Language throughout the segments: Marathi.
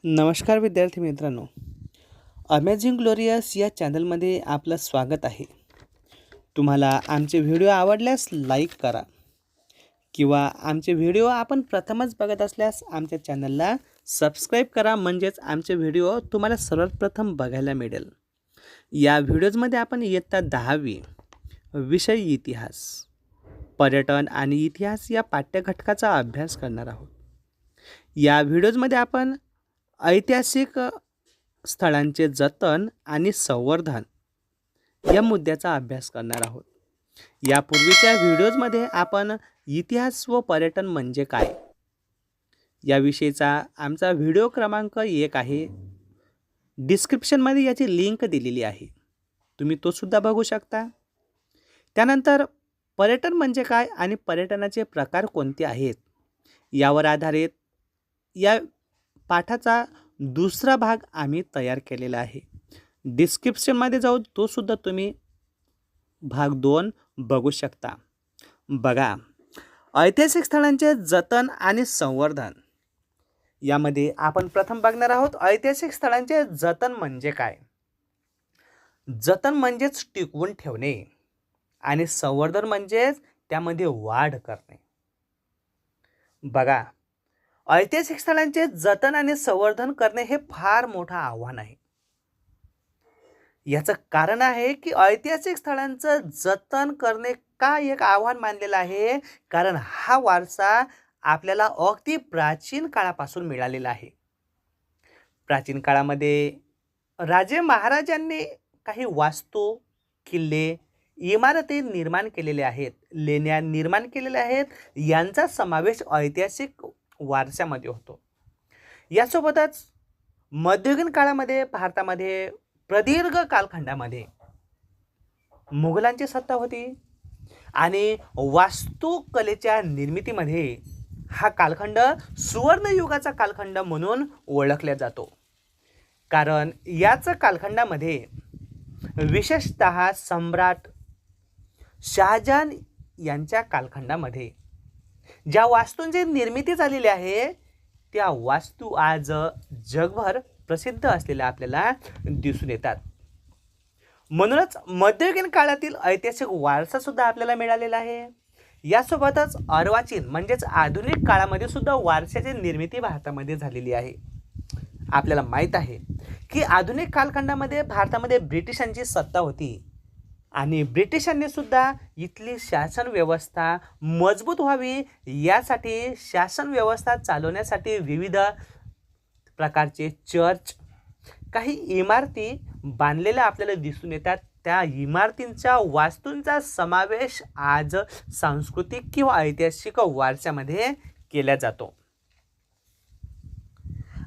नमस्कार विद्यार्थी मित्रांनो, अमेझिंग ग्लोरियस या चॅनलमध्ये आपलं स्वागत आहे. तुम्हाला आमचे व्हिडिओ आवडल्यास लाईक करा किंवा आमचे व्हिडिओ आपण प्रथमच बघत असल्यास आमच्या चॅनलला सबस्क्राईब करा, म्हणजेच आमचे व्हिडिओ तुम्हाला सर्वप्रथम बघायला मिळेल. या व्हिडिओजमध्ये आपण इयत्ता 10वी विषय इतिहास, पर्यटन आणि इतिहास या पाठ्यघटकाचा अभ्यास करणार आहोत. या व्हिडिओजमध्ये आपण ऐतिहासिक स्थळांचे जतन आणि संवर्धन या मुद्द्याचा अभ्यास करणार आहोत. यापूर्वीच्या व्हिडिओजमध्ये आपण इतिहास व पर्यटन म्हणजे काय याविषयीचा आमचा व्हिडिओ क्रमांक 1 आहे. डिस्क्रिप्शनमध्ये याची लिंक दिलेली आहे, तुम्ही तो सुद्धा बघू शकता. त्यानंतर पर्यटन म्हणजे काय आणि पर्यटनाचे प्रकार कोणते आहेत यावर आधारित या पाठाचा दुसरा भाग आम्ही तयार केलेला आहे. डिस्क्रिप्शनमध्ये जाऊन तो सुद्धा तुम्ही भाग 2 बघू शकता. बघा, ऐतिहासिक स्थळांचे जतन आणि संवर्धन यामध्ये आपण प्रथम बघणार आहोत ऐतिहासिक स्थळांचे जतन म्हणजे काय. जतन म्हणजेच टिकवून ठेवणे आणि संवर्धन म्हणजेच त्यामध्ये वाढ करणे. बघा, ऐतिहासिक स्थळांचे जतन आणि संवर्धन करणे हे फार मोठं आव्हान आहे. याचं कारण आहे की ऐतिहासिक स्थळांचं जतन करणे का एक आव्हान मानलेलं आहे, कारण हा वारसा आपल्याला अगदी प्राचीन काळापासून मिळालेला आहे. प्राचीन काळामध्ये राजे महाराजांनी काही वास्तू, किल्ले, इमारती निर्माण केलेल्या आहेत, लेण्या निर्माण केलेल्या आहेत. यांचा समावेश ऐतिहासिक वारशामध्ये होतो. यासोबतच मध्ययुगीन काळामध्ये भारतामध्ये प्रदीर्घ कालखंडामध्ये मुघलांची सत्ता होती आणि वास्तुकलेच्या निर्मितीमध्ये हा कालखंड सुवर्णयुगाचा कालखंड म्हणून ओळखला जातो. कारण याच कालखंडामध्ये विशेषतः सम्राट शहाजहान यांच्या कालखंडामध्ये ज्या वास्तूंची निर्मिती झालेली आहे त्या वास्तू आज जगभर प्रसिद्ध असलेल्या आपल्याला दिसून येतात. म्हणूनच मध्ययुगीन काळातील ऐतिहासिक वारसा सुद्धा आपल्याला मिळालेला आहे. यासोबतच अर्वाचीन म्हणजेच आधुनिक काळामध्ये सुद्धा वारशाची निर्मिती भारतामध्ये झालेली आहे. आपल्याला माहीत आहे की आधुनिक कालखंडामध्ये भारतामध्ये ब्रिटिशांची सत्ता होती आणि ब्रिटिशांनी सुद्धा इथली शासन व्यवस्था मजबूत व्हावी यासाठी शासन व्यवस्था चालवण्यासाठी विविध प्रकारचे चर्च, काही इमारती बांधलेल्या आपल्याला दिसून येतात. त्या इमारतींच्या वास्तूंचा समावेश आज सांस्कृतिक किंवा ऐतिहासिक वारशामध्ये केला जातो.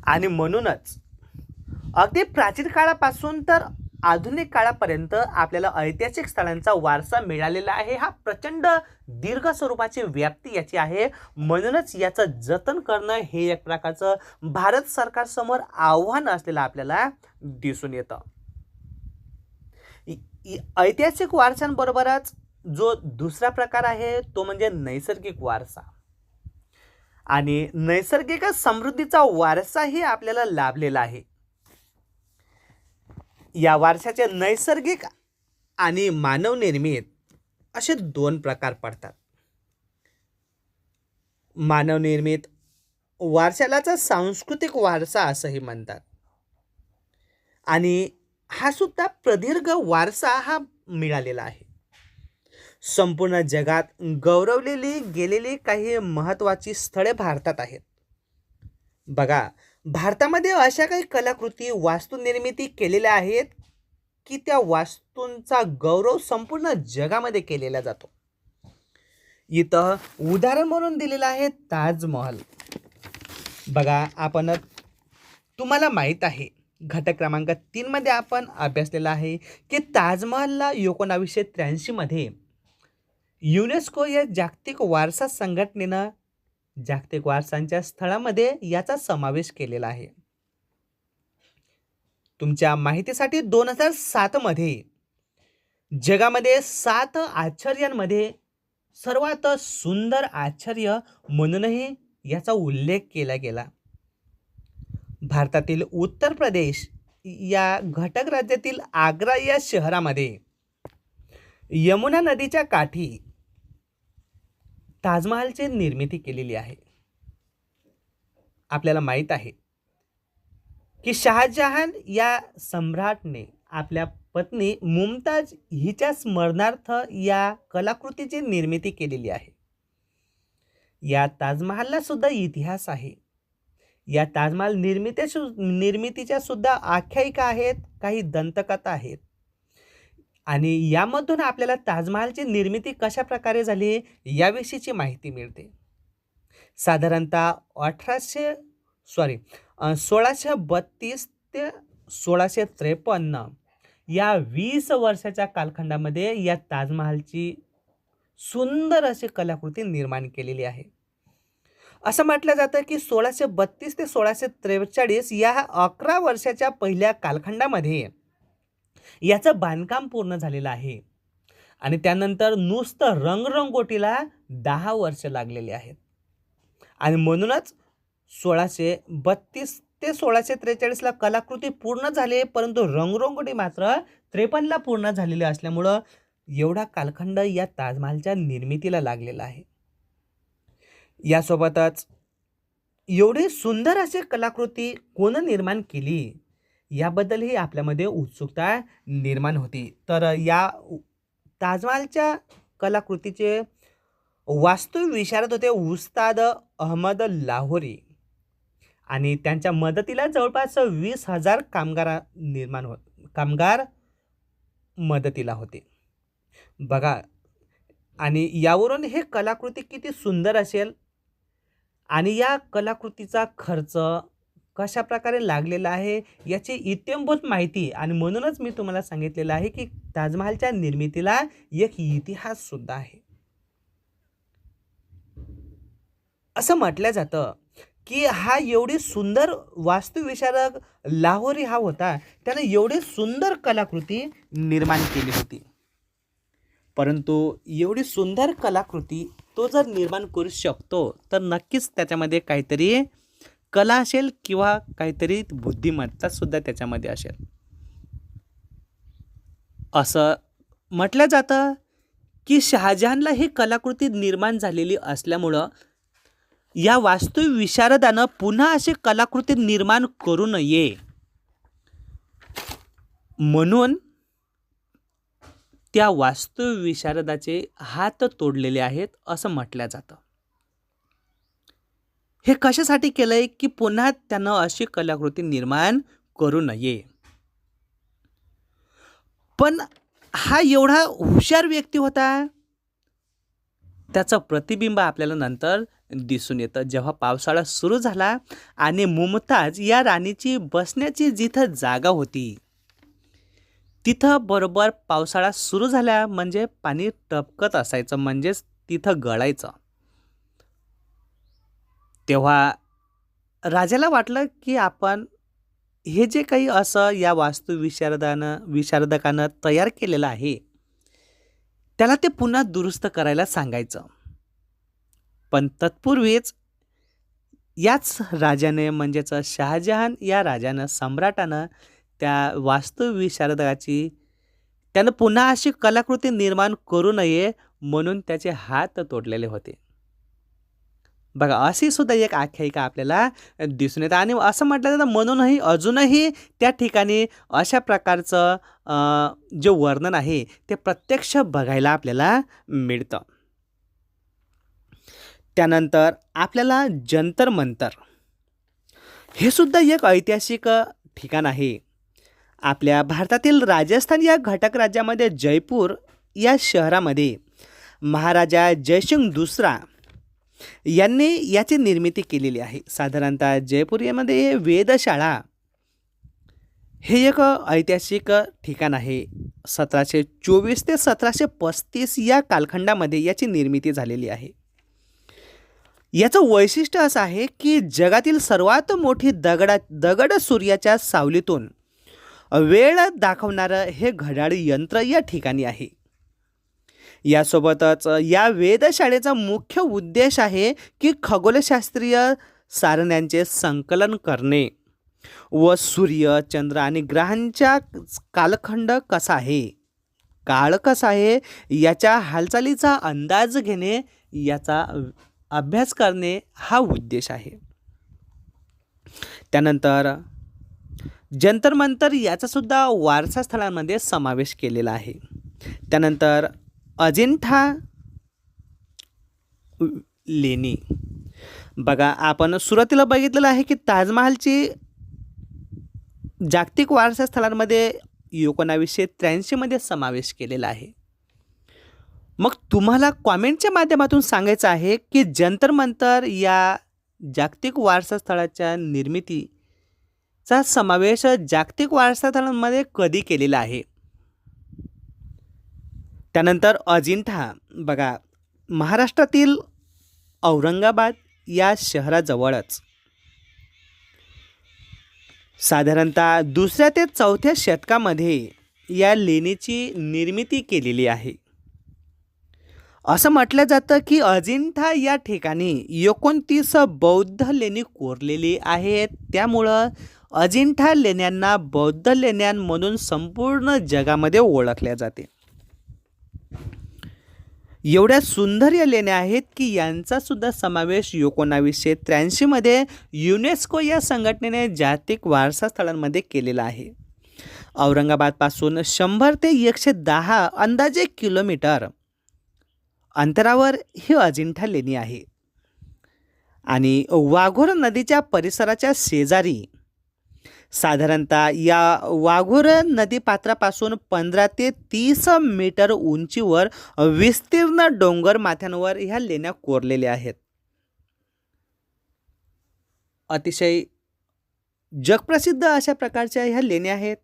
आणि म्हणूनच अगदी प्राचीन काळापासून तर आधुनिक काळापर्यंत आपल्याला ऐतिहासिक स्थळांचा वारसा मिळालेला आहे. हा प्रचंड दीर्घ स्वरूपाची व्याप्ती याची आहे. म्हणूनच याचं जतन करणं हे एक प्रकारचं भारत सरकारसमोर आव्हान असलेलं आपल्याला दिसून येतं. ऐतिहासिक वारशांबरोबरच जो दुसरा प्रकार आहे तो म्हणजे नैसर्गिक वारसा. आणि नैसर्गिक समृद्धीचा वारसाही आपल्याला लाभलेला आहे. या वारशाचे नैसर्गिक आणि मानवनिर्मित असे 2 प्रकार पडतात. मानवनिर्मित वारशालाच सांस्कृतिक वारसा असंही म्हणतात आणि हा सुद्धा प्रदीर्घ वारसा हा मिळालेला आहे. संपूर्ण जगात गौरवलेली गेलेली काही महत्त्वाची स्थळे भारतात आहेत. बघा, भारतामध्ये अशा काही कलाकृती, वास्तू निर्मिती केलेल्या आहेत की त्या वास्तूंचा गौरव संपूर्ण जगामध्ये केलेला जातो. इथं उदाहरण म्हणून दिलेलं आहे ताजमहल. बघा, तुम्हाला माहीत आहे घटक क्रमांक 3 मध्ये आपण अभ्यासलेला आहे की ताजमहलला 1983 मध्ये युनेस्को या जागतिक वारसा संघटनेनं जागतिक वारसांच्या स्थळामध्ये याचा समावेश केलेला आहे. तुमच्या माहितीसाठी 2007 मध्ये जगामध्ये 7 आश्चर्यांमध्ये सर्वात सुंदर आश्चर्य म्हणूनही याचा उल्लेख केला गेला. भारतातील उत्तर प्रदेश या घटक राज्यातील आग्रा या शहरामध्ये यमुना नदीच्या काठी ताजमहालची निर्मिती केलेली आहे. आपल्याला माहीत आहे की शहाजहान या सम्राटने आपल्या पत्नी मुमताज हिच्या स्मरणार्थ या कलाकृतीची निर्मिती केलेली आहे. या ताजमहालला सुद्धा इतिहास आहे. या ताजमहाल निर्मितीच्या सुद्धा आख्यायिका आहेत, काही दंतकथा आहेत. आणि यामधून आपल्याला ताजमहालची निर्मिती कशा प्रकारे झाली याविषयीची माहिती मिळते. साधारणतः 1632 ते 1653 या 20 वर्षाच्या कालखंडामध्ये या ताजमहालची सुंदर अशी कलाकृती निर्माण केलेली आहे. असं म्हटलं जातं की 1632 ते 1643 या 11 वर्षाच्या पहिल्या कालखंडामध्ये याचं बांधकाम पूर्ण झालेलं आहे. आणि त्यानंतर नुसतं रंगरंगोटीला 10 वर्ष लागलेली आहेत. आणि म्हणूनच 1632 ते 1643 कलाकृती पूर्ण झाली, परंतु रंगरंगोटी मात्र 53 पूर्ण झालेली असल्यामुळं एवढा कालखंड या ताजमहालच्या निर्मितीला लागलेला आहे. यासोबतच एवढी सुंदर अशी कलाकृती कोण निर्माण केली याबद्दलही आपल्यामध्ये उत्सुकता निर्माण होती. तर या ताजमहालच्या कलाकृतीचे वास्तुविशारद होते उस्ताद अहमद लाहोरी आणि त्यांच्या मदतीला जवळपास 20,000 कामगार मदतीला होते. बघा, आणि यावरून हे कलाकृती किती सुंदर असेल आणि या कलाकृतीचा खर्च कशा प्रकारे लागलेला आहे याची इत्यंभूत माहिती. आणि म्हणूनच मी तुम्हाला सांगितलेलं आहे की ताजमहालच्या निर्मितीला एक इतिहास सुद्धा आहे. असं म्हटलं जातं की हा एवढी सुंदर वास्तुविशारद लाहोरी हा होता, त्याने एवढी सुंदर कलाकृती निर्माण केली होती. परंतु एवढी सुंदर कलाकृती तो जर निर्माण करू शकतो तर नक्कीच त्याच्यामध्ये काहीतरी कला असेल किंवा काहीतरी बुद्धिमत्ता सुद्धा त्याच्यामध्ये असेल. असं म्हटलं जातं की शहाजहानला ही कलाकृती निर्माण झालेली असल्यामुळं या वास्तुविशारदानं पुन्हा अशी कलाकृती निर्माण करू नये म्हणून त्या वास्तुविशारदाचे हात तोडलेले आहेत असं म्हटलं जातं. हे कशासाठी केलंय की पुन्हा त्यानं अशी कलाकृती निर्माण करू नये. पण हा एवढा हुशार व्यक्ती होता, त्याचं प्रतिबिंब आपल्याला नंतर दिसून येतं. जेव्हा पावसाळा सुरू झाला आणि मुमताज या राणीची बसण्याची जिथं जागा होती तिथं बरोबर पावसाळा सुरू झाला म्हणजे पाणी टपकत असायचं, म्हणजेच तिथं गळायचं. तेव्हा राजाला वाटलं की आपण हे जे काही असं या विशारदकानं तयार केलेलं आहे त्याला ते पुन्हा दुरुस्त करायला सांगायचं. पण तत्पूर्वीच याच राजाने म्हणजेच शहाजहान या राजानं सम्राटानं त्या वास्तुविशारदाची त्यानं पुन्हा अशी कलाकृती निर्माण करू नये म्हणून त्याचे हात तोडलेले होते. बघा, अशी सुद्धा एक आख्यायिका आपल्याला दिसून येते. आणि असं म्हटलं जातं म्हणूनही अजूनही त्या ठिकाणी अशा प्रकारचं जे वर्णन आहे ते प्रत्यक्ष बघायला आपल्याला मिळतं. त्यानंतर आपल्याला जंतर मंतर हे सुद्धा एक ऐतिहासिक ठिकाण आहे. आपल्या भारतातील राजस्थान या घटक राज्यामध्ये जयपूर या शहरामध्ये महाराजा जयसिंग दुसरा यांनी याची निर्मिती केलेली आहे. साधारणतः जयपूर यामध्ये वेधशाळा हे एक ऐतिहासिक ठिकाण आहे. 1724 ते 1735 या कालखंडामध्ये याची निर्मिती झालेली आहे. याचं वैशिष्ट्य असं आहे की जगातील सर्वात मोठी दगड सूर्याच्या सावलीतून वेळ दाखवणारं हे घड्याळ यंत्र या ठिकाणी आहे. यासोबतच या वेधशाळेचा मुख्य उद्देश आहे की खगोलशास्त्रीय सारण्यांचे संकलन करणे व सूर्य, चंद्र आणि ग्रहांच्या कालखंड कसा आहे, काळ कसा आहे याच्या हालचालीचा अंदाज घेणे, याचा अभ्यास करणे हा उद्देश आहे. त्यानंतर जंतर मंतर याचा सुद्धा वारसा स्थळांमध्ये समावेश केलेला आहे. त्यानंतर अजिंठा लेणी. बघा, आपण सुरुवातीला बघितलेलं आहे की ताजमहालची जागतिक वारसा स्थळांमध्ये 1983 मध्ये समावेश केलेला आहे. मग तुम्हाला कॉमेंटच्या माध्यमातून सांगायचं आहे की जंतर मंतर या जागतिक वारसा स्थळाच्या निर्मितीचा समावेश जागतिक वारसा स्थळांमध्ये कधी केलेला आहे. त्यानंतर अजिंठा. बघा, महाराष्ट्रातील औरंगाबाद या शहराजवळच साधारणतः 2ऱ्या ते 4थ्या शतकामध्ये या लेणीची निर्मिती केलेली आहे. असं म्हटलं जातं की अजिंठा या ठिकाणी 29 बौद्ध लेणी कोरलेली आहेत. त्यामुळं अजिंठा लेण्यांना बौद्ध लेण्या म्हणून संपूर्ण जगामध्ये ओळखल्या जाते. एवढ्या सुंदर या लेण्या आहेत की यांचा सुद्धा समावेश 1983 मध्ये युनेस्को या संघटनेने जागतिक वारसा स्थळांमध्ये केलेला आहे. औरंगाबादपासून 100 ते 110 अंदाजे किलोमीटर अंतरावर ही अजिंठा लेणी आहे आणि वाघोर नदीच्या परिसराच्या शेजारी साधारणतः या वाघोर नदीपात्रापासून 15 ते 30 मीटर उंचीवर विस्तीर्ण डोंगर माथ्यांवर ह्या लेण्या कोरलेल्या आहेत. अतिशय जगप्रसिद्ध अशा प्रकारच्या ह्या लेण्या आहेत.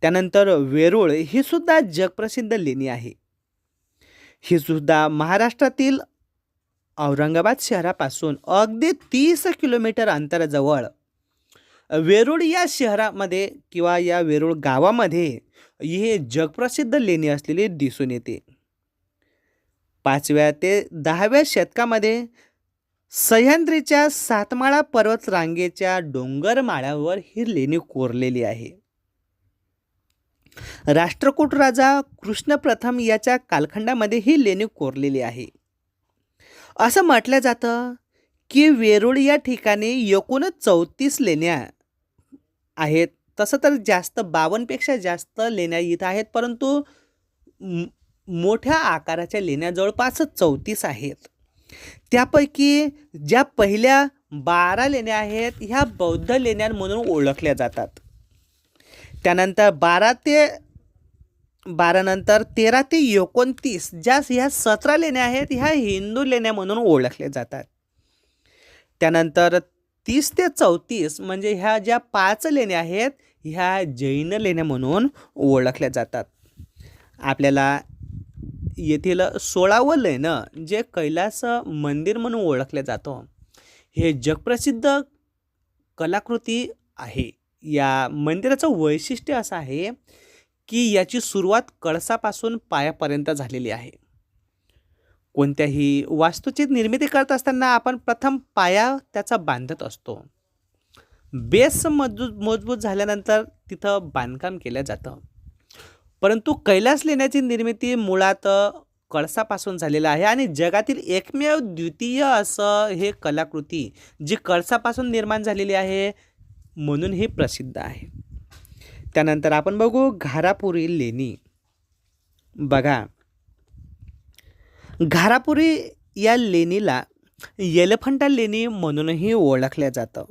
त्यानंतर वेरूळ ही सुद्धा जगप्रसिद्ध लेणी आहे. ही सुद्धा महाराष्ट्रातील औरंगाबाद शहरापासून अगदी 30 किलोमीटर अंतराजवळ वेरूळ या शहरामध्ये किंवा या वेरूळ गावामध्ये हे जगप्रसिद्ध लेणी असलेली दिसून येते. 5व्या ते 10व्या शतकामध्ये सह्याद्रीच्या सातमाळा पर्वत रांगेच्या डोंगरमाळ्यावर ही लेणी कोरलेली आहे. राष्ट्रकूट राजा कृष्ण प्रथम याच्या कालखंडामध्ये ही लेणी कोरलेली आहे. असं म्हटलं जातं की वेरूळ या ठिकाणी एकूण 34 लेण्या आहेत. तसं तर जास्त 52 पेक्षा जास्त लेण्या इथं आहेत, परंतु मोठ्या आकाराच्या लेण्या जवळपास 34 आहेत. त्यापैकी ज्या पहिल्या 12 लेण्या आहेत ह्या बौद्ध लेण्या म्हणून ओळखल्या जातात. त्यानंतर 12 नंतर 13 ते 29 ज्या ह्या 17 लेण्या आहेत ह्या हिंदू लेण्या म्हणून ओळखल्या जातात. त्यानंतर 30 ते 34 म्हणजे ह्या ज्या 5 लेण्या आहेत ह्या जैन लेण्या म्हणून ओळखल्या जातात. आपल्याला येथील 16वं लेणं जे कैलास मंदिर म्हणून ओळखलं जातं हे जगप्रसिद्ध कलाकृती आहे. या मंदिराचं वैशिष्ट्य असं आहे की याची सुरुवात कळसापासून पायापर्यंत झालेली आहे. कोणत्याही वास्तूची निर्मिती करत असताना आपण प्रथम पाया त्याचा बांधत असतो. बेस मजबूत झाल्यानंतर तिथं बांधकाम केलं जातं. परंतु कैलास लेण्याची निर्मिती मुळात कळसापासून झालेलं आहे आणि जगातील एकमेव द्वितीय असं हे कलाकृती जी कळसापासून निर्माण झालेली आहे म्हणून हे प्रसिद्ध आहे. त्यानंतर आपण बघू घारापुरी लेणी. बघा, घारापुरी या लेणीला एलिफंटा लेणी म्हणूनही ओळखल्या जातं.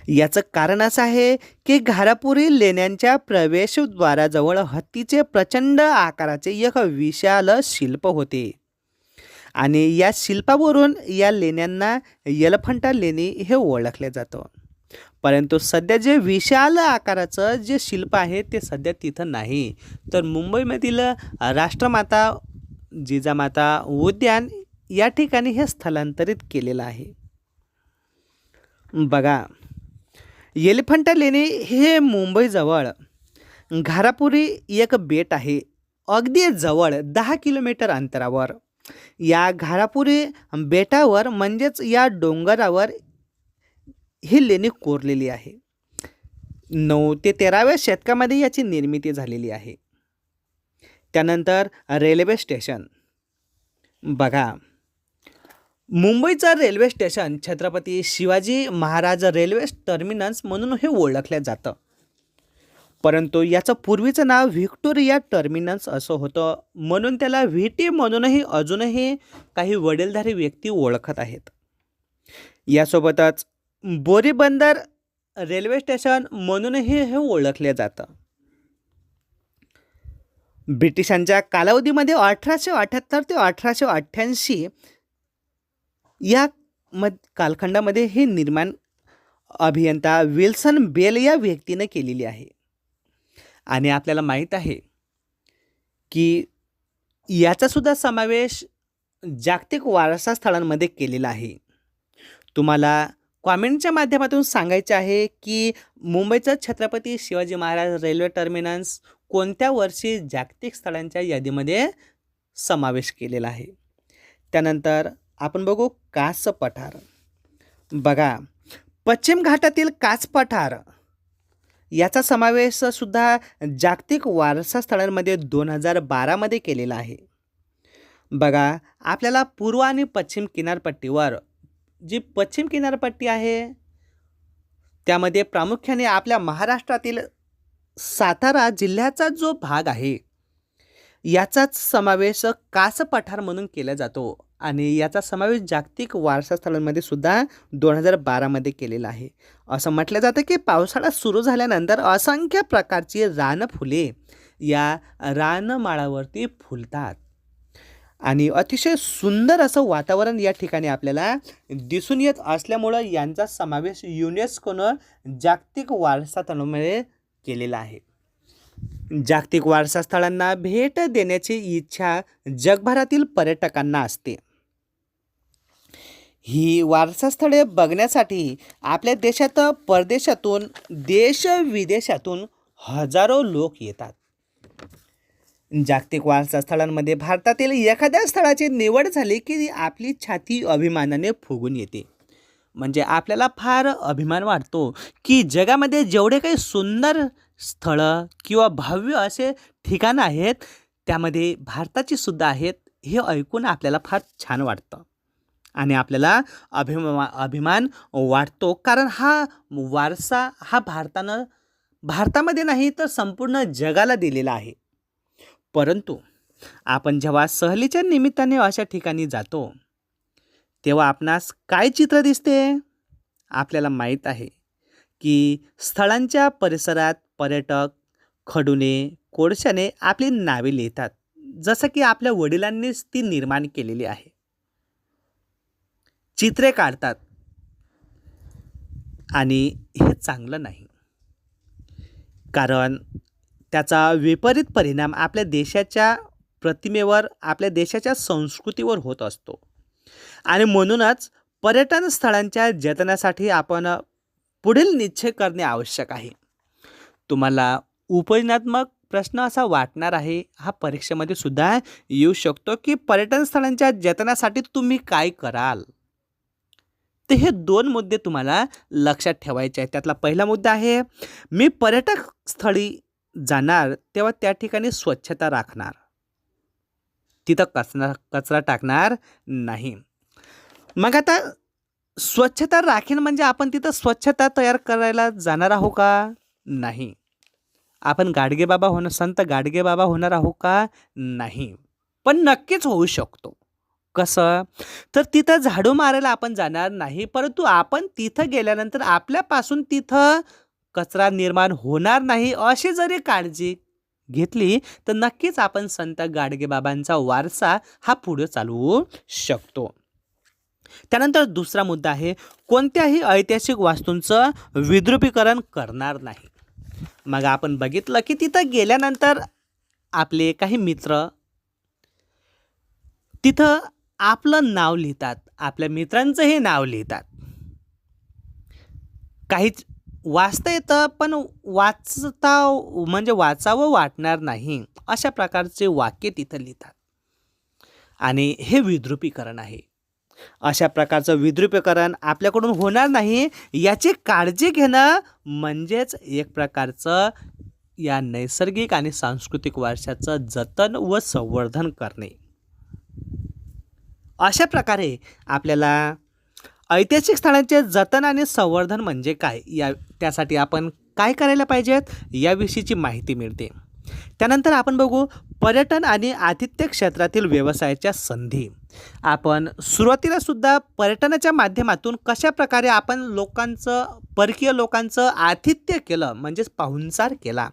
याचं कारण असं आहे की घारापुरी लेण्यांच्या प्रवेशद्वाराजवळ हत्तीचे प्रचंड आकाराचे एक विशाल शिल्प होते आणि या शिल्पावरून या लेण्यांना एलिफंटा लेणी हे ओळखले जातं. परंतु सध्या जे विशाल आकाराचं जे शिल्प आहे ते सध्या तिथं नाही, तर मुंबईमधील राष्ट्रमाता जिजामाता उद्यान या ठिकाणी हे स्थलांतरित केलेलं आहे. बघा, एलिफंटा लेणी हे मुंबईजवळ घारापुरी एक बेट आहे, अगदी जवळ 10 किलोमीटर अंतरावर. या घारापुरी बेटावर म्हणजेच या डोंगरावर ही लेणी कोरलेली आहे. 9 ते 13व्या शतकामध्ये याची निर्मिती झालेली आहे. त्यानंतर रेल्वे स्टेशन बघा, मुंबईचं railway station Chhatrapati Shivaji Maharaj railway terminus म्हणून हे ओळखलं जातं. परंतु याचं पूर्वीचं नाव व्हिक्टोरिया टर्मिनस असं होतं, म्हणून त्याला व्हीटी म्हणूनही अजूनही काही वडीलधारी व्यक्ती ओळखत आहेत. यासोबतच बोरीबंदर रेल्वे स्टेशन म्हणूनही हे ओळखले जातं. ब्रिटिशांच्या कालावधीमध्ये 1878 ते 1888 या कालखंडामध्ये हे निर्माण अभियंता विल्सन बेल या व्यक्तीने केलेली आहे. आणि आपल्याला माहीत आहे की याचासुद्धा समावेश जागतिक वारसा स्थळांमध्ये केलेला आहे. तुम्हाला कॉमेंटच्या माध्यमातून सांगायचे आहे की मुंबईचं छत्रपती शिवाजी महाराज रेल्वे टर्मिनस कोणत्या वर्षी जागतिक स्थळांच्या यादीमध्ये समावेश केलेला आहे. त्यानंतर आपण बघू कास पठार. बघा, पश्चिम घाटातील कास पठार याचा समावेश सुद्धा जागतिक वारसा स्थळांमध्ये 2012मध्ये केलेला आहे. बघा, आपल्याला पूर्व आणि पश्चिम किनारपट्टीवर जी पश्चिम किनारपट्टी आहे त्यामध्ये प्रामुख्याने आपल्या महाराष्ट्रातील सातारा जिल्ह्याचा जो भाग आहे याचाच समावेश कास पठार म्हणून केला जातो आणि याचा समावेश जागतिक वारसा स्थळांमध्ये सुद्धा 2012मध्ये केलेला आहे. असं म्हटलं जातं की पावसाळा सुरू झाल्यानंतर असंख्य प्रकारची रानफुले या रानमाळावरती फुलतात आणि अतिशय सुंदर असं वातावरण या ठिकाणी आपल्याला दिसून येत असल्यामुळं यांचा समावेश युनेस्कोनं जागतिक वारसा स्थळांमध्ये केलेला आहे. जागतिक वारसा स्थळांना भेट देण्याची इच्छा जगभरातील पर्यटकांना असते. ही वारसा स्थळे बघण्यासाठी आपल्या देशात परदेशातून देश विदेशातून हजारो लोक येतात. जागतिक वारसा स्थळांमध्ये भारतातील एखाद्या स्थळाची निवड झाली की आपली छाती अभिमानाने फुगून येते. म्हणजे आपल्याला फार अभिमान वाटतो की जगामध्ये जेवढे काही सुंदर स्थळं किंवा भव्य असे ठिकाणं आहेत त्यामध्ये भारताची सुद्धा आहेत. हे ऐकून आपल्याला फार छान वाटतं आणि आपल्याला अभिमान वाटतो, कारण हा वारसा हा भारतामध्ये नाही तर संपूर्ण जगाला दिलेला आहे. परंतु आपण जेव्हा सहलीच्या निमित्ताने अशा ठिकाणी जातो तेव्हा आपणास काय चित्र दिसते? आपल्याला माहीत आहे की स्थळांच्या परिसरात पर्यटक खडूने कोळशाने आपली नावे लिहितात, जसं की आपल्या वडिलांनीच ती निर्माण केलेली आहे. चित्रे काढतात आणि हे चांगलं नाही, कारण त्याचा विपरीत परिणाम आपल्या देशाच्या प्रतिमेवर आपल्या देशाच्या संस्कृतीवर होत असतो. आणि म्हणूनच पर्यटन स्थळांच्या जतनासाठी आपण पुढील निश्चय करणे आवश्यक आहे. तुम्हाला उपयोजनात्मक प्रश्न असा वाटणार आहे, हा परीक्षेमध्ये सुद्धा येऊ शकतो की पर्यटन स्थळांच्या जतनासाठी तुम्ही काय कराल. तर हे 2 मुद्दे तुम्हाला लक्षात ठेवायचे आहेत. त्यातला पहिला मुद्दा आहे, मी पर्यटक स्थळी जाणार तेव्हा त्या ठिकाणी स्वच्छता राखणार, तिथं कचरा टाकणार नाही. मग आता स्वच्छता राखीन म्हणजे आपण तिथं स्वच्छता तयार करायला जाणार आहो का? नाही. आपण संत गाडगेबाबा होणार आहो का? नाही. पण नक्कीच होऊ शकतो. कसं? तर तिथं झाडू मारायला आपण जाणार नाही, परंतु आपण तिथं गेल्यानंतर आपल्यापासून तिथं कचरा निर्माण होणार नाही अशी जरी काळजी घेतली तर नक्कीच आपण संत गाडगेबाबांचा वारसा हा पुढे चालवू शकतो. त्यानंतर दुसरा मुद्दा आहे, कोणत्याही ऐतिहासिक वास्तूंचं विद्रुपीकरण करणार नाही. मग आपण बघितलं की तिथं गेल्यानंतर आपले काही मित्र तिथं आपलं नाव लिहितात, आपल्या मित्रांचंही नाव लिहितात. काहीच वाचता येतं पण वाचावं वाटणार नाही अशा प्रकारचे वाक्य तिथं लिहितात आणि हे विद्रुपीकरण आहे. अशा प्रकारचं विद्रुपीकरण आपल्याकडून होणार नाही याची काळजी घेणं म्हणजेच एक प्रकारचं या नैसर्गिक आणि सांस्कृतिक वारशाचं जतन व संवर्धन करणे. अशा प्रकारे आपल्याला ऐतिहासिक स्थळांचे जतन आणि संवर्धन म्हणजे काय त्यासाठी आपण काय करायला पाहिजेत याविषयीची माहिती मिळते. त्यानंतर आपण बघू पर्यटन आणि आतिथ्य क्षेत्रातील व्यवसायाच्या संधी. आपण सुरुवातीला सुद्धा पर्यटनाच्या माध्यमातून कशा प्रकारे आपण परकीय लोकांचं आतिथ्य केलं म्हणजेच पाहुणचार केला.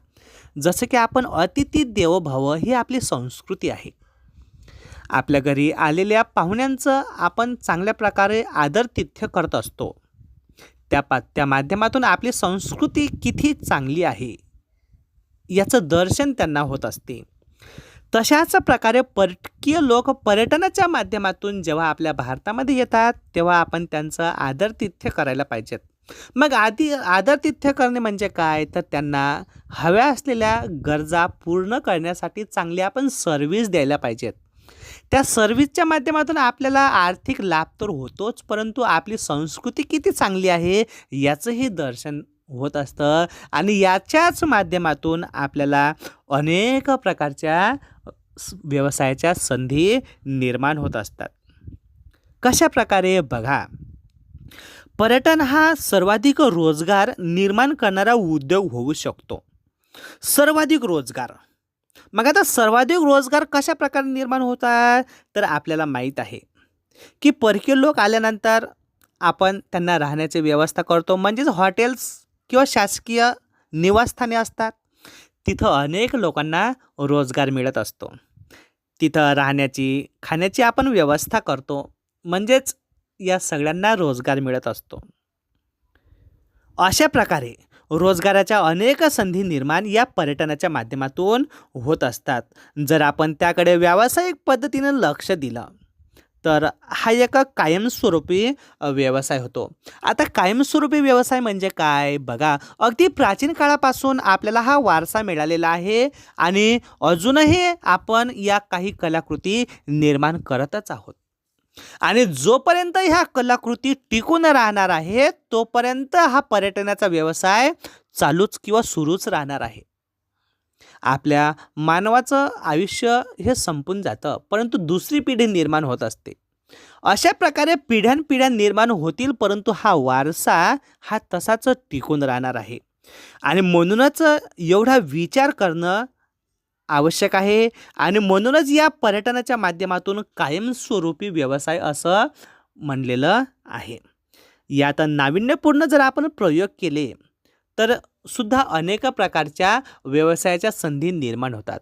जसं की आपण अतिथी देवो भव ही आपली संस्कृती आहे. आपल्या घरी आलेल्या पाहुण्यांचं आपण चांगल्या प्रकारे आदरातिथ्य करत असतो. त्या माध्यमातून आपली संस्कृती किती चांगली आहे याचं दर्शन त्यांना होत असते. तशाच प्रकारे परकीय लोक पर्यटनाच्या माध्यमातून जेव्हा आपल्या भारतामध्ये येतात तेव्हा आपण त्यांचं आदरातिथ्य करायला पाहिजेत. मग आदरातिथ्य करणे म्हणजे काय तर त्यांना हव्या असलेल्या गरजा पूर्ण करण्यासाठी चांगली आपण सर्व्हिस द्यायला पाहिजेत. त्या सर्व्हिसच्या माध्यमातून आपल्याला आर्थिक लाभ तर होतोच, परंतु आपली संस्कृती किती चांगली आहे याचंही दर्शन होत असतं आणि याच्याच माध्यमातून आपल्याला अनेक प्रकारच्या व्यवसायाच्या संधी निर्माण होत असतात. कशा प्रकारे बघा, पर्यटन हा सर्वाधिक रोजगार निर्माण करणारा उद्योग होऊ शकतो. सर्वाधिक रोजगार. मग आता सर्वाधिक रोजगार कशा प्रकारे निर्माण होतात तर आपल्याला माहीत आहे की परकीय लोक आल्यानंतर आपण त्यांना राहण्याची व्यवस्था करतो. म्हणजेच हॉटेल्स किंवा शासकीय निवासस्थाने असतात. तिथं अनेक लोकांना रोजगार मिळत असतो. तिथं राहण्याची खाण्याची आपण व्यवस्था करतो. म्हणजेच या सगळ्यांना रोजगार मिळत असतो. अशा प्रकारे रोजगाराच्या अनेक संधी निर्माण या पर्यटनाच्या माध्यमातून होत असतात. जर आपण त्याकडे व्यावसायिक पद्धतीनं लक्ष दिलं तर हा एक कायमस्वरूपी व्यवसाय होतो. आता कायमस्वरूपी व्यवसाय म्हणजे काय बघा, अगदी प्राचीन काळापासून आपल्याला हा वारसा मिळालेला आहे आणि अजूनही आपण या काही कलाकृती निर्माण करतच आहोत. आणि जोपर्यंत ह्या कलाकृती टिकून राहणार आहेत तोपर्यंत हा पर्यटनाचा व्यवसाय चालूच किंवा सुरूच राहणार आहे. आपल्या मानवाचं आयुष्य हे संपून जातं, परंतु दुसरी पिढी निर्माण होत असते. अशा प्रकारे पिढ्यानपिढ्या निर्माण होतील, परंतु हा वारसा हा तसाच टिकून राहणार आहे. आणि म्हणूनच एवढा विचार करणं आवश्यक आहे आणि म्हणूनच या पर्यटनाच्या माध्यमातून कायमस्वरूपी व्यवसाय असं म्हणलेलं आहे. यात नाविन्यपूर्ण जर आपण प्रयोग केले तर सुद्धा अनेक प्रकारच्या व्यवसायाच्या संधी निर्माण होतात.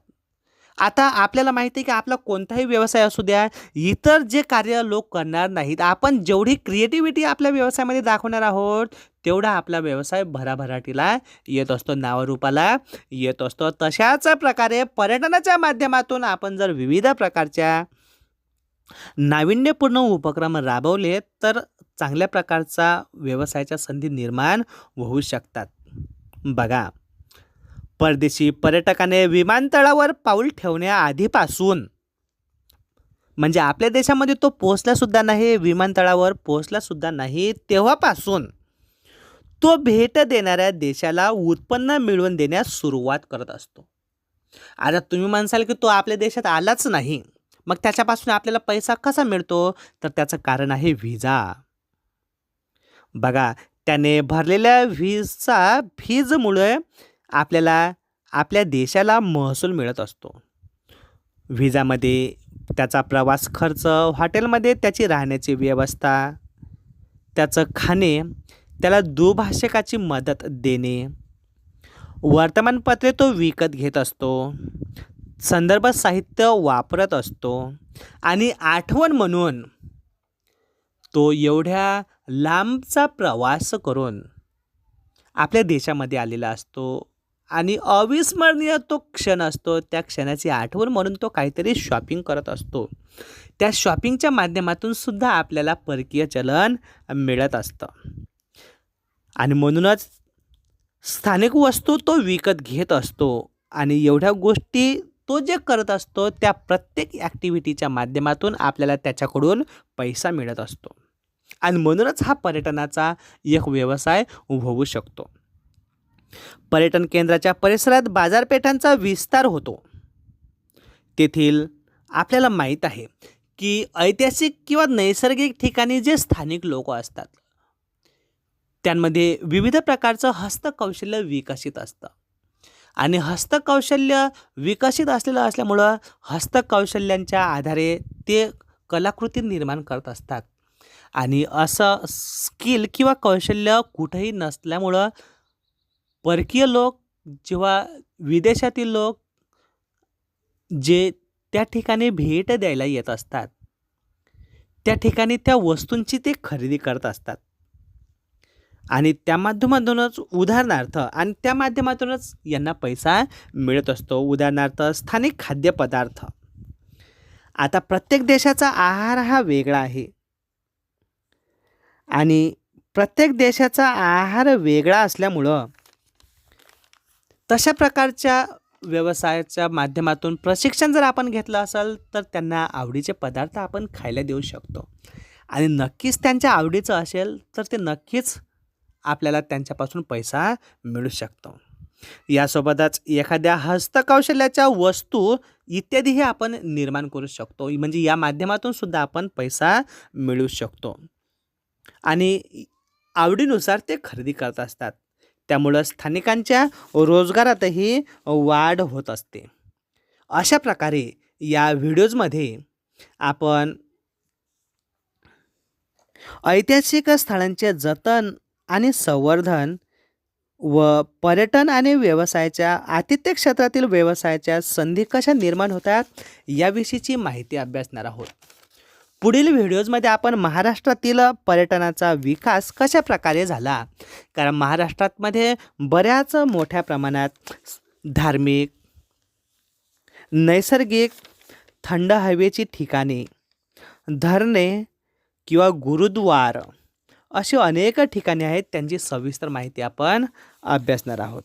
आता आपल्याला माहिती आहे की आपला कोणताही व्यवसाय असू द्या, इतर जे कार्य लोक करणार नाहीत, आपण जेवढी क्रिएटिव्हिटी आपल्या व्यवसायामध्ये दाखवणार आहोत तेवढा आपला व्यवसाय भराभराटीला येत असतो, नावारूपाला येत असतो. तशाच प्रकारे पर्यटनाच्या माध्यमातून आपण जर विविध प्रकारच्या नाविन्यपूर्ण उपक्रम राबवले तर चांगल्या प्रकारचा व्यवसायाच्या संधी निर्माण होऊ शकतात. बघा, परदेशी पर्यटकाने विमानतळावर पाऊल ठेवण्याआधीपासून म्हणजे आपल्या देशामध्ये तो पोहोचला सुद्धा नाही, विमानतळावर पोहोचला सुद्धा नाही, तेव्हापासून तो भेट देणाऱ्या देशाला उत्पन्न मिळवून देण्यास सुरुवात करत असतो. आता तुम्ही म्हणसाल की तो आपल्या देशात आलाच नाही, मग त्याच्यापासून आपल्याला पैसा कसा मिळतो तर त्याचं कारण आहे व्हिसा. बघा, त्याने भरलेल्या फीजमुळे आपल्याला आपल्या देशाला महसूल मिळत असतो. व्हिसामध्ये त्याचा प्रवास खर्च, हॉटेलमध्ये त्याची राहण्याची व्यवस्था, त्याचं खाणे, त्याला दुभाषकाची मदत देणे, वर्तमानपत्रे तो विकत घेत असतो, संदर्भ साहित्य वापरत असतो आणि आठवण म्हणून तो एवढ्या लांबचा प्रवास करून आपल्या देशामध्ये आलेला असतो आणि अविस्मरणीय तो क्षण असतो. त्या क्षणाची आठवण म्हणून तो काहीतरी शॉपिंग करत असतो. त्या शॉपिंगच्या माध्यमातून सुद्धा आपल्याला परकीय चलन मिळत असतं आणि म्हणूनच स्थानिक वस्तू तो विकत घेत असतो आणि एवढ्या गोष्टी तो जे करत असतो त्या प्रत्येक ॲक्टिव्हिटीच्या माध्यमातून आपल्याला त्याच्याकडून पैसा मिळत असतो आणि म्हणूनच हा पर्यटनाचा एक व्यवसाय होऊ शकतो. पर्यटन केंद्राच्या परिसरात बाजारपेठांचा विस्तार होतो. तेथील आपल्याला माहीत आहे की ऐतिहासिक किंवा नैसर्गिक ठिकाणी जे स्थानिक लोक असतात त्यांमध्ये विविध प्रकारचं हस्तकौशल्य विकसित असतं आणि हस्तकौशल्य विकसित असल्यामुळं हस्तकौशल्यांच्या आधारे ते कलाकृती निर्माण करत असतात आणि असं स्किल किंवा कौशल्य कुठेही नसल्यामुळं परकीय लोक जेव्हा विदेशातील लोक जे त्या ठिकाणी भेट द्यायला येत असतात त्या ठिकाणी त्या वस्तूंची ते खरेदी करत असतात आणि त्या माध्यमातूनच त्या माध्यमातूनच यांना पैसा मिळत असतो. उदाहरणार्थ स्थानिक खाद्यपदार्थ. आता प्रत्येक देशाचा आहार हा वेगळा आहे आणि प्रत्येक देशाचा आहार वेगळा असल्यामुळं तशा प्रकारच्या व्यवसायाच्या माध्यमातून प्रशिक्षण जर आपण घेतलं असेल तर त्यांना आवडीचे पदार्थ आपण खायला देऊ शकतो आणि नक्कीच त्यांच्या आवडीचं असेल तर ते नक्कीच आपल्याला त्यांच्यापासून पैसा मिळू शकतो. यासोबतच एखाद्या हस्तकौशल्याच्या वस्तू इत्यादीही आपण निर्माण करू शकतो. म्हणजे या माध्यमातून सुद्धा आपण पैसा मिळवू शकतो आणि आवडीनुसार ते खरेदी करत असतात. त्यामुळं स्थानिकांच्या रोजगारातही वाढ होत असते. अशा प्रकारे या व्हिडिओजमध्ये आपण ऐतिहासिक स्थळांचे जतन आणि संवर्धन व पर्यटन आणि व्यवसायाच्या आतिथ्य क्षेत्रातील व्यवसायाच्या संधी कशा निर्माण होतात याविषयीची माहिती अभ्यासणार आहोत. पुढील व्हिडिओजमध्ये आपण महाराष्ट्रातील पर्यटनाचा विकास कशा प्रकारे झाला, कारण महाराष्ट्रामध्ये बऱ्याच मोठ्या प्रमाणात धार्मिक, नैसर्गिक, थंड हवेची ठिकाणे, धरणे किंवा गुरुद्वार अशी अनेक ठिकाणे आहेत. त्यांची सविस्तर माहिती आपण अभ्यासणार आहोत.